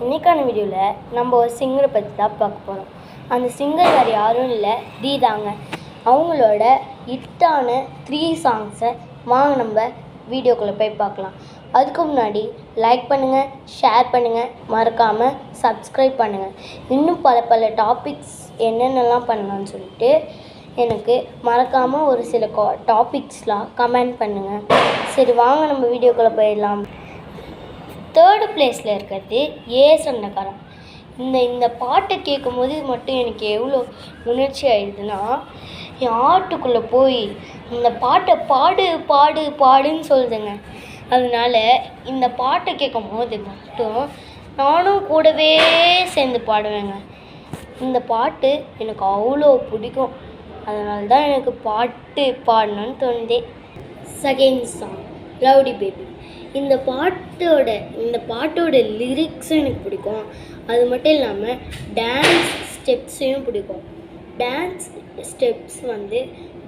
இன்றைக்கான வீடியோவில் நம்ம ஒரு சிங்கரை பற்றி தான் பார்க்க போகிறோம். அந்த சிங்கர் வேறு யாரும் இல்லை, தீ தாங்க. அவங்களோட ஹிட்டான 3 சாங்ஸை வாங்க நம்ம வீடியோக்குள்ளே போய் பார்க்கலாம். அதுக்கு முன்னாடி லைக் பண்ணுங்கள், ஷேர் பண்ணுங்கள், மறக்காமல் சப்ஸ்கிரைப் பண்ணுங்கள். இன்னும் பல டாபிக்ஸ் என்னென்னலாம் பண்ணலான்னு சொல்லிட்டு எனக்கு மறக்காமல் ஒரு சில டாபிக்ஸ்லாம் கமெண்ட் பண்ணுங்கள். சரி வாங்க நம்ம வீடியோக்குள்ளே போயிடலாம். 3rd பிளேஸில் இருக்கிறது ஏ சொந்தக்காரன். இந்த பாட்டை கேட்கும்போது மட்டும் எனக்கு எவ்வளோ உணர்ச்சி ஆயிடுதுன்னா, என் ஆட்டுக்குள்ளே போய் இந்த பாட்டை பாடுன்னு சொல்லுதுங்க. அதனால் இந்த பாட்டை கேட்கும் போது மட்டும் நானும் கூடவே சேர்ந்து பாடுவேங்க. இந்த பாட்டு எனக்கு அவ்வளோ பிடிக்கும். அதனால தான் எனக்கு பாட்டு பாடணும்னு தோணுதே. Second song rowdy baby. இந்த பாட்டோட லிரிக்ஸும் எனக்கு பிடிக்கும். அது மட்டும் இல்லாமல் டான்ஸ் ஸ்டெப்ஸையும் பிடிக்கும். டான்ஸ் ஸ்டெப்ஸ்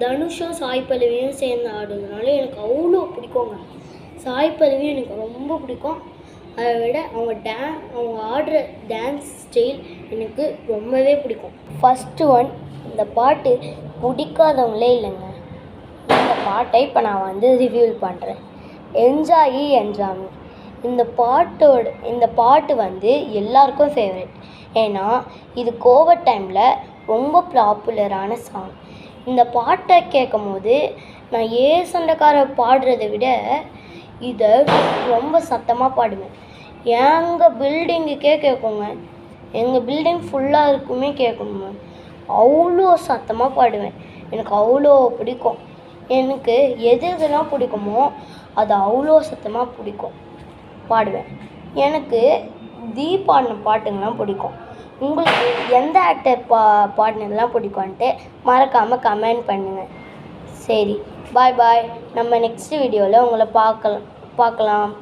தனுஷும் சாய் பல்லவியும் சேர்ந்து ஆடுறதுனால எனக்கு அவ்வளோ பிடிக்குங்க. சாய் பல்லவி எனக்கு ரொம்ப பிடிக்கும். அதை விட அவங்க ஆடுற டான்ஸ் ஸ்டைல் எனக்கு ரொம்பவே பிடிக்கும். ஃபஸ்ட்டு ஒன், இந்த பாட்டு பிடிக்காதவங்களே இல்லைங்க. இந்த பாட்டை இப்போ நான் ரிவ்யூ பண்ணுறேன். என்ஜாயி என்ஜாமி. இந்த பாட்டு எல்லாருக்கும் ஃபேவரட். ஏன்னா இது கோவிட் டைமில் ரொம்ப பாப்புலரான சாங். இந்த பாட்டை கேட்கும் போது நான் ஏ சொந்தக்காரர் பாடுறதை விட இதை ரொம்ப சத்தமாக பாடுவேன். எங்கள் பில்டிங்குக்கே கேட்குங்க. எங்கள் பில்டிங் ஃபுல்லாக இருக்குமே கேட்கணுங்க. அவ்வளோ சத்தமாக பாடுவேன். எனக்கு அவ்வளோ பிடிக்கும். எனக்கு எதெல்லாம் பிடிக்குமோ அது அவ்வளோ சத்தமாக பாடுவேன். எனக்கு தீ பாடின பாட்டுங்கள்லாம் பிடிக்கும். உங்களுக்கு எந்த ஆக்டர் பாடினதெல்லாம் பிடிக்கும்ன்ட்டு மறக்காமல் கமெண்ட் பண்ணுங்கள். சரி, பாய். நம்ம நெக்ஸ்ட் வீடியோவில் உங்களை பார்க்கலாம்.